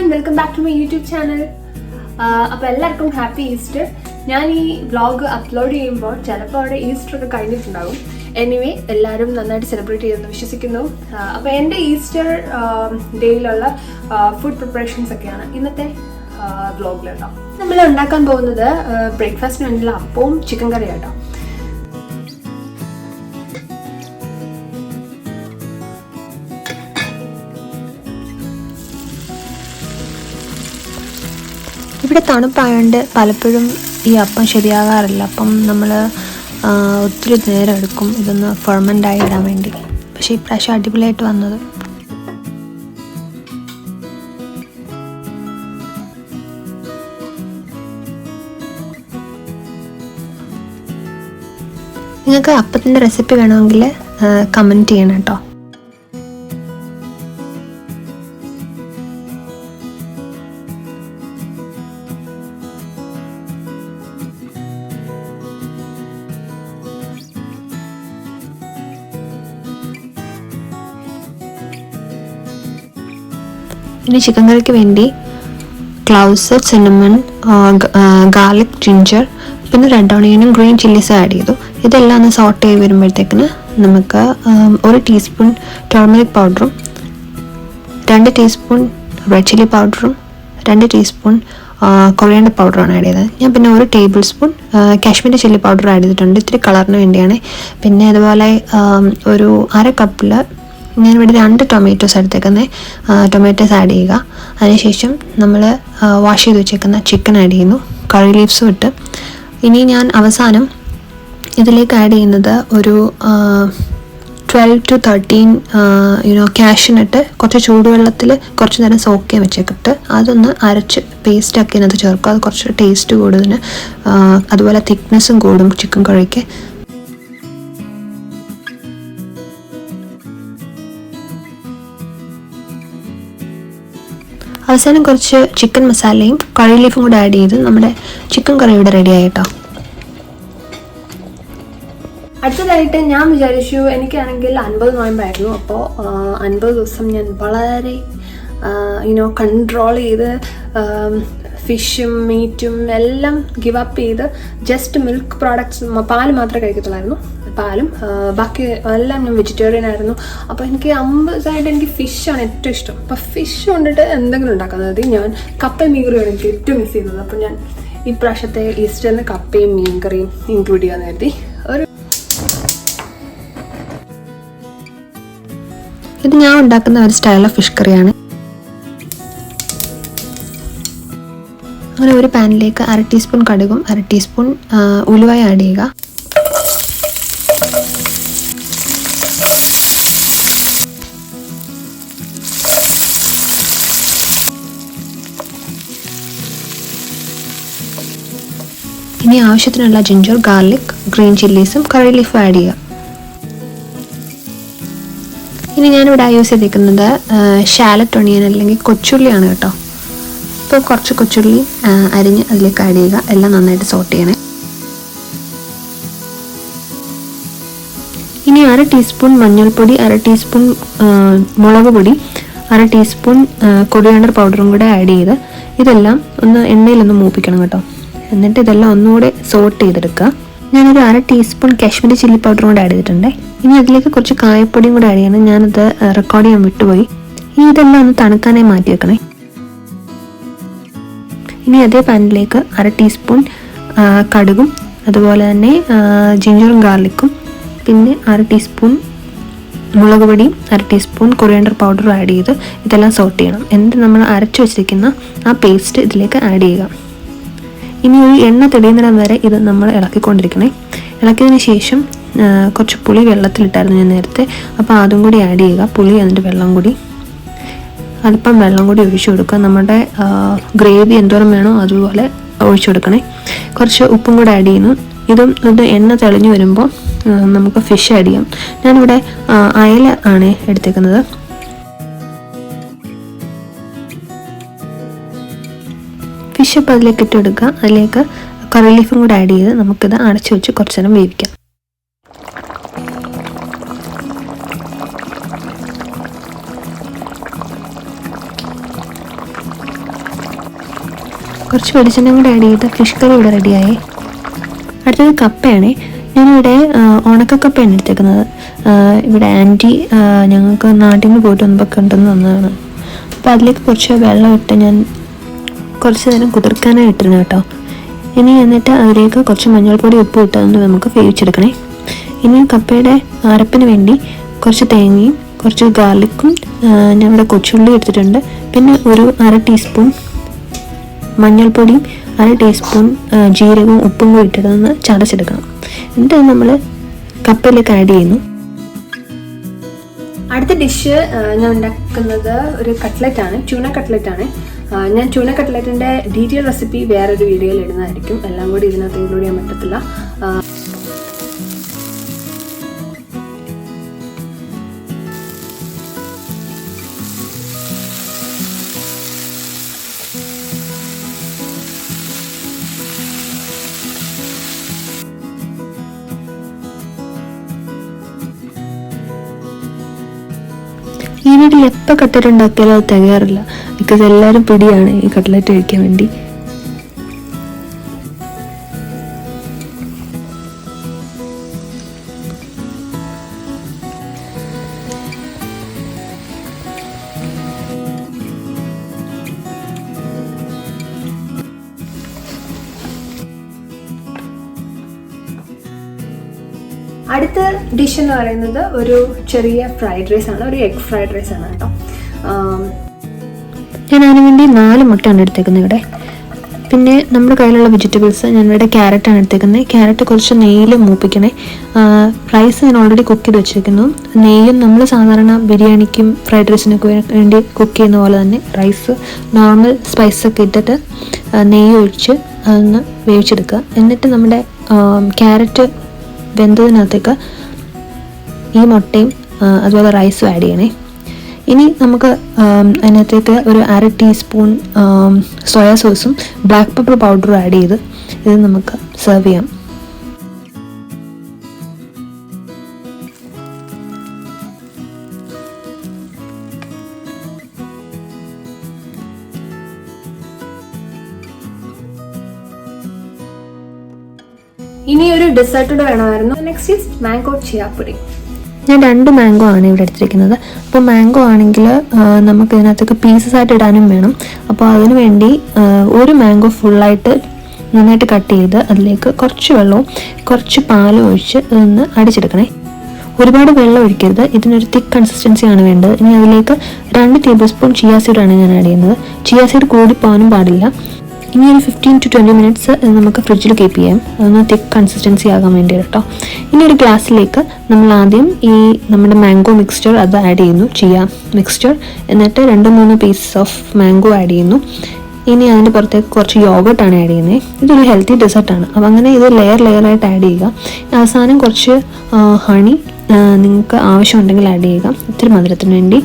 and welcome back to my YouTube channel. അപ്പോൾ എല്ലാവർക്കും happy Easter. ഞാൻ ഈ വ്ളോഗ് അപ്ലോഡ് ചെയ്യുമ്പോൾ ചിലപ്പോൾ അവിടെ ഈസ്റ്റർ ഒക്കെ കഴിഞ്ഞിട്ടുണ്ടാകും. എനിവേ എല്ലാവരും നന്നായിട്ട് സെലിബ്രേറ്റ് ചെയ്യുമെന്ന് വിശ്വസിക്കുന്നു. അപ്പോൾ എൻ്റെ ഈസ്റ്റർ ഡേയിലുള്ള ഫുഡ് പ്രിപ്പറേഷൻസ് ഒക്കെയാണ് ഇന്നത്തെ വ്ളോഗിലുണ്ടോ. നമ്മൾ ഉണ്ടാക്കാൻ പോകുന്നത് ബ്രേക്ക്ഫാസ്റ്റിന് വേണ്ടിയുള്ള അപ്പവും ചിക്കൻ കറിയും കേട്ടോ. ഇവിടെ തണുപ്പായതുകൊണ്ട് പലപ്പോഴും ഈ അപ്പം ശരിയാകാറില്ല. അപ്പം നമ്മൾ ഒത്തിരി നേരം എടുക്കും ഇതൊന്ന് ഫെർമെൻ്റായി ഇടാൻ വേണ്ടി. പക്ഷേ ഇപ്രാവശ്യം അടിപൊളിയായിട്ട് വന്നത്. നിങ്ങൾക്ക് അപ്പത്തിൻ്റെ റെസിപ്പി വേണമെങ്കിൽ കമൻറ്റ് ചെയ്യണം കേട്ടോ. ഇനി ചിക്കൻ കറിക്ക് വേണ്ടി ക്ലൗസ്, സിന്നമൺ, ഗാർലിക്, ജിഞ്ചർ, പിന്നെ റെഡ് ഓണിയനും ഗ്രീൻ ചില്ലീസും ആഡ് ചെയ്തു. ഇതെല്ലാം ഒന്ന് സോട്ട് ചെയ്ത് വരുമ്പോഴത്തേക്കിന് നമുക്ക് 1 ടീസ്പൂൺ ടർമറിക് പൗഡറും 2 ടീസ്പൂൺ റെഡ് ചില്ലി പൗഡറും 2 ടീസ്പൂൺ കൊറിയാണ്ടർ പൗഡറാണ് ആഡ് ചെയ്തത്. ഞാൻ പിന്നെ 1 table spoon Kashmiri chilli powder add ചെയ്തിട്ടുണ്ട്, ഇത്തിരി കളറിന് വേണ്ടിയാണ്. പിന്നെ അതുപോലെ ഒരു 1/2 കപ്പിൽ ഞാനിവിടെ 2 ടൊമാറ്റോസ് എടുത്തേക്കുന്നത്. ടൊമാറ്റോസ് ആഡ് ചെയ്യുക. അതിനുശേഷം നമ്മൾ വാഷ് ചെയ്ത് വെച്ചേക്കുന്ന ചിക്കൻ ആഡ് ചെയ്യുന്നു, കറി ലീവ്സും ഇട്ട്. ഇനി ഞാൻ അവസാനം ഇതിലേക്ക് ആഡ് ചെയ്യുന്നത് ഒരു 12 to 13 കാഷ്യൂനട്ട് കുറച്ച് ചൂടുവെള്ളത്തിൽ കുറച്ച് നേരം സോക്ക് ചെയ്യാൻ വെച്ചേക്കിട്ട് അതൊന്ന് അരച്ച് പേസ്റ്റാക്കി അതിനകത്ത് ചേർക്കുക. അത് കുറച്ച് ടേസ്റ്റ് കൂടുതലിന്, അതുപോലെ തിക്നെസ്സും കൂടും ചിക്കൻ കറിക്ക്. അവസാനം കുറച്ച് ചിക്കൻ മസാലയും കറി ലീഫും കൂടെ ആഡ് ചെയ്ത് നമ്മുടെ ചിക്കൻ കറി ഇവിടെ റെഡി ആയിട്ടോ. അടുത്തതായിട്ട് ഞാൻ വിചാരിച്ചു, എനിക്കാണെങ്കിൽ 50 നോയമ്പായിരുന്നു. അപ്പോൾ 50 ദിവസം ഞാൻ വളരെ കൺട്രോൾ ചെയ്ത് ഫിഷും മീറ്റും എല്ലാം ഗിവ് അപ്പ് ചെയ്ത് ജസ്റ്റ് മിൽക്ക് പ്രോഡക്ട്സ്, പാൽ മാത്രമേ കഴിക്കത്തുള്ളായിരുന്നു. പാലും ബാക്കി എല്ലാം ഞാൻ വെജിറ്റേറിയൻ ആയിരുന്നു. അപ്പോൾ എനിക്ക് 50 എനിക്ക് ഫിഷാണ് ഏറ്റവും ഇഷ്ടം. അപ്പോൾ ഫിഷ് കൊണ്ടിട്ട് എന്തെങ്കിലും ഉണ്ടാക്കുന്നത്. ഞാൻ കപ്പയും മീൻകറിയാണ് എനിക്ക് ഏറ്റവും മിസ് ചെയ്യുന്നത്. അപ്പോൾ ഞാൻ ഈ പ്രാവശ്യത്തെ ഈസ്റ്ററിന് കപ്പയും മീൻകറിയും ഇൻക്ലൂഡ് ചെയ്യാമെന്ന് കരുതി. ഇത് ഞാൻ ഉണ്ടാക്കുന്ന ഒരു സ്റ്റൈൽ ഓഫ് ഫിഷ് കറിയാണ്. അങ്ങനെ ഒരു പാനിലേക്ക് 1/2 ടീസ്പൂൺ കടുകും 1/2 ടീസ്പൂൺ ഉലുവയും ആഡ് ചെയ്യുക. ഇനി ആവശ്യത്തിനുള്ള ജിഞ്ചർ, ഗാർലിക്, ഗ്രീൻ ചില്ലീസും കറി ലീഫും ആഡ് ചെയ്യുക. ഇനി ഞാനിവിടെ യൂസ് ചെയ്തിരിക്കുന്നത് ഷാലറ്റ് ഒണിയൻ അല്ലെങ്കിൽ കൊച്ചുള്ളിയാണ് കേട്ടോ. ഇപ്പോൾ കുറച്ച് കൊച്ചുള്ളി അരിഞ്ഞ് അതിലേക്ക് ആഡ് ചെയ്യുക. എല്ലാം നന്നായിട്ട് സോട്ട് ചെയ്യണേ. ഇനി 1/2 ടീസ്പൂൺ മഞ്ഞൾപ്പൊടി, 1/2 ടീസ്പൂൺ മുളക് പൊടി, 1/2 ടീസ്പൂൺ കൊറിയാണ്ടർ പൗഡറും കൂടെ ആഡ് ചെയ്ത് ഇതെല്ലാം ഒന്ന് എണ്ണയിലൊന്ന് മൂപ്പിക്കണം കേട്ടോ. എന്നിട്ട് ഇതെല്ലാം ഒന്നുകൂടെ സോട്ട് ചെയ്തെടുക്കുക. ഞാനൊരു 1/2 ടീസ്പൂൺ കാശ്മീരി ചില്ലി പൗഡറും കൂടെ ആഡ് ചെയ്തിട്ടുണ്ട്. ഇനി അതിലേക്ക് കുറച്ച് കായപ്പൊടിയും കൂടെ ആഡ് ചെയ്യണം. ഞാനത് റെക്കോർഡ് ചെയ്യാൻ വിട്ടുപോയി. ഇനി ഇതെല്ലാം ഒന്ന് തണുക്കാനായി മാറ്റി വെക്കണേ. ഇനി അതേ പാനിലേക്ക് 1/2 ടീസ്പൂൺ കടുകും അതുപോലെ തന്നെ ജിഞ്ചറും ഗാർലിക്കും പിന്നെ 1/2 ടീസ്പൂൺ മുളക് പൊടിയും 1/2 ടീസ്പൂൺ കൊറിയാണ്ടർ പൗഡറും ആഡ് ചെയ്ത് ഇതെല്ലാം സോട്ട് ചെയ്യണം. എന്നിട്ട് നമ്മൾ അരച്ചു വെച്ചിരിക്കുന്ന ആ പേസ്റ്റ് ഇതിലേക്ക് ആഡ് ചെയ്യുക. ഇനി ഒരു എണ്ണ തെളിയുന്നിടം വരെ ഇത് നമ്മൾ ഇളക്കിക്കൊണ്ടിരിക്കണേ. ഇളക്കിയതിന് ശേഷം കുറച്ച് പുളി വെള്ളത്തിലിട്ടായിരുന്നു ഞാൻ നേരത്തെ, അപ്പോൾ അതും കൂടി ആഡ് ചെയ്യുക. പുളി എന്നിട്ട് വെള്ളം കൂടി അല്പം വെള്ളം കൂടി ഒഴിച്ചു കൊടുക്കുക. നമ്മുടെ ഗ്രേവി എന്തോരം വേണോ അതുപോലെ ഒഴിച്ചു കൊടുക്കണേ. കുറച്ച് ഉപ്പും കൂടെ ആഡ് ചെയ്യുന്നു. ഇത് എണ്ണ തെളിഞ്ഞു വരുമ്പോൾ നമുക്ക് ഫിഷ് ആഡ് ചെയ്യാം. ഞാനിവിടെ അയല ആണ് എടുത്തേക്കുന്നത്. ഫിഷ് അപ്പോൾ അതിലേക്ക് ഇട്ട് കൊടുക്കുക. അതിലേക്ക് കറി ലീഫും കൂടെ ആഡ് ചെയ്ത് നമുക്കിത് അടച്ചു വെച്ച് കുറച്ച് നേരം വേവിക്കാം. കുറച്ച് വെളിച്ചെണ്ണ കൂടെ ആഡ് ചെയ്ത് ഫിഷ് കറി ഇവിടെ റെഡിയായി. അടുത്തത് കപ്പയാണ്. ഞാനിവിടെ ഉണക്കക്കപ്പയാണ് എടുത്തേക്കുന്നത്. ഇവിടെ ആൻറ്റി ഞങ്ങൾക്ക് നാട്ടിൽ നിന്ന് പോയിട്ട് വന്നപ്പോൾ കൊണ്ടുവന്ന് തന്നതാണ്. അപ്പോൾ അതിലേക്ക് കുറച്ച് വെള്ളം ഇട്ട് ഞാൻ കുറച്ച് നേരം കുതിർക്കാനായി ഇട്ടിരുന്നു കേട്ടോ. ഇനി എന്നിട്ട് അതിലേക്ക് കുറച്ച് മഞ്ഞൾപ്പൊടി ഉപ്പ് ഇട്ടുകൊണ്ട് നമുക്ക് വേവിച്ചെടുക്കണേ. ഇനി കപ്പയുടെ അരപ്പിന് വേണ്ടി കുറച്ച് തേങ്ങയും കുറച്ച് ഗാർലിക്കും ഞാൻ ഇവിടെ കൊച്ചുള്ളി എടുത്തിട്ടുണ്ട്. പിന്നെ ഒരു 1/2 ടീസ്പൂൺ മഞ്ഞൾപ്പൊടിയും 1/2 ടീസ്പൂൺ ജീരകവും ഉപ്പും കൂടി ഇട്ടിട്ടൊന്ന് ചതച്ചെടുക്കണം. എന്നിട്ട് നമ്മൾ കപ്പയിലേക്ക് ആഡ് ചെയ്യുന്നു. അടുത്ത ഡിഷ് ഞാൻ ഉണ്ടാക്കുന്നത് ഒരു കട്ട്ലറ്റാണ്, ട്യൂണ കട്ട്ലറ്റാണ്. ഞാൻ ട്യൂണ കട്ട്ലറ്റിൻ്റെ ഡീറ്റെയിൽ റെസിപ്പി വേറൊരു വീഡിയോയിൽ ഇടുന്നതായിരിക്കും. എല്ലാം കൂടി ഇതിനകത്ത് ഇൻക്ലൂഡ് ചെയ്യാൻ പറ്റത്തില്ല. ഈ വീട്ടിൽ എപ്പോൾ കട്ട്ലറ്റ് ഉണ്ടാക്കിയാലും അത് തികയാറില്ല. ബിക്കോസ് എല്ലാവരും പിടിയാണ് ഈ കട്ട്ലറ്റ് കഴിക്കാൻ വേണ്ടി. അടുത്ത ഡിഷ് എന്ന് പറയുന്നത് ഒരു ചെറിയ ഫ്രൈഡ് റൈസ് ആണ്, ഒരു എഗ് ഫ്രൈഡ് റൈസ് ആണ് കേട്ടോ. ഞാൻ അതിന് വേണ്ടി 4 മുട്ടയാണ് എടുത്തേക്കുന്നത് ഇവിടെ. പിന്നെ നമ്മുടെ കയ്യിലുള്ള വെജിറ്റബിൾസ് ഞാൻ ഇവിടെ ക്യാരറ്റാണ് എടുത്തേക്കുന്നത്. ക്യാരറ്റ് കുറച്ച് നെയ്യിൽ മൂപ്പിക്കണേ. റൈസ് ഞാൻ ഓൾറെഡി കുക്ക് ചെയ്ത് വെച്ചിരിക്കുന്നു. നെയ്യും നമ്മൾ സാധാരണ ബിരിയാണിക്കും ഫ്രൈഡ് റൈസിനൊക്കെ വേണ്ടി കുക്ക് ചെയ്യുന്ന പോലെ തന്നെ റൈസ് നോർമൽ സ്പൈസൊക്കെ ഇട്ടിട്ട് നെയ്യ് ഒഴിച്ച് അതൊന്ന് വേവിച്ചെടുക്കുക. എന്നിട്ട് നമ്മുടെ ക്യാരറ്റ് വെന്തതിനകത്തേക്ക് ഈ മുട്ടയും അതുപോലെ റൈസും ആഡ് ചെയ്യണേ. ഇനി നമുക്ക് അതിനകത്തേക്ക് ഒരു 1/2 ടീസ്പൂൺ സോയാ സോസും ബ്ലാക്ക് പെപ്പർ പൗഡറും ആഡ് ചെയ്ത് ഇത് നമുക്ക് സെർവ് ചെയ്യാം. ഇനി ഒരു ഡെസേർട്ട് വേണമായിരുന്നു. Next is mango chia pudding. ഞാൻ 2 മാംഗോ ആണ് ഇവിടെ എടുത്തിരിക്കുന്നത്. അപ്പോൾ മാംഗോ ആണെങ്കിൽ നമുക്ക് ഇതിനകത്തേക്ക് പീസസ് ആയിട്ട് ഇടാനും വേണം. അപ്പോൾ അതിനു വേണ്ടി ഒരു മാംഗോ ഫുള്ളായിട്ട് നന്നായിട്ട് കട്ട് ചെയ്ത് അതിലേക്ക് കുറച്ച് വെള്ളവും കുറച്ച് പാലും ഒഴിച്ച് ഇതൊന്ന് അടിച്ചെടുക്കണേ. ഒരുപാട് വെള്ളം ഒഴിക്കരുത്, ഇതിനൊരു തിക്ക് കൺസിസ്റ്റൻസിയാണ് വേണ്ടത്. ഇനി അതിലേക്ക് 2 ടേബിൾ സ്പൂൺ ചിയ സീഡാണ് ഞാൻ ആഡ് ചെയ്യുന്നത്. ചിയ സീഡ് കൂടി പോകാനും പാടില്ല. ഇനി ഒരു 15 to 20 മിനിറ്റ്സ് നമുക്ക് ഫ്രിഡ്ജിൽ കീപ്പ് ചെയ്യാം, അതൊന്ന് തിക്ക് കൺസിസ്റ്റൻസി ആകാൻ വേണ്ടി കേട്ടോ. ഇനി ഒരു ഗ്ലാസ്സിലേക്ക് നമ്മൾ ആദ്യം ഈ നമ്മുടെ മാംഗോ മിക്സ്ചർ അത് ആഡ് ചെയ്യുന്നു, ചിയ മിക്സ്ചർ. എന്നിട്ട് 2-3 പീസസ് ഓഫ് മാംഗോ ആഡ് ചെയ്യുന്നു. ഇനി അതിൻ്റെ പുറത്തേക്ക് കുറച്ച് യോഗട്ടാണ് ആഡ് ചെയ്യുന്നത്. ഇതൊരു ഹെൽത്തി ഡെസേർട്ടാണ്. അപ്പോൾ അങ്ങനെ ഇത് ലെയറായിട്ട് ആഡ് ചെയ്യുക. അവസാനം കുറച്ച് ഹണി നിങ്ങൾക്ക് ആവശ്യമുണ്ടെങ്കിൽ ആഡ് ചെയ്യുക, ഇത്തിരി മധുരത്തിന് വേണ്ടി.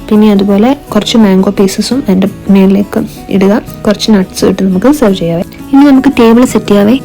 പിന്നെ അതുപോലെ കുറച്ച് മാംഗോ പീസസും അതിൻ്റെ മേളിലേക്ക് ഇടുക. കുറച്ച് നട്ട്സും ഇട്ട് നമുക്ക് സെർവ് ചെയ്യാവേ. ഇനി നമുക്ക് ടേബിൾ സെറ്റ് ചെയ്യാവേ.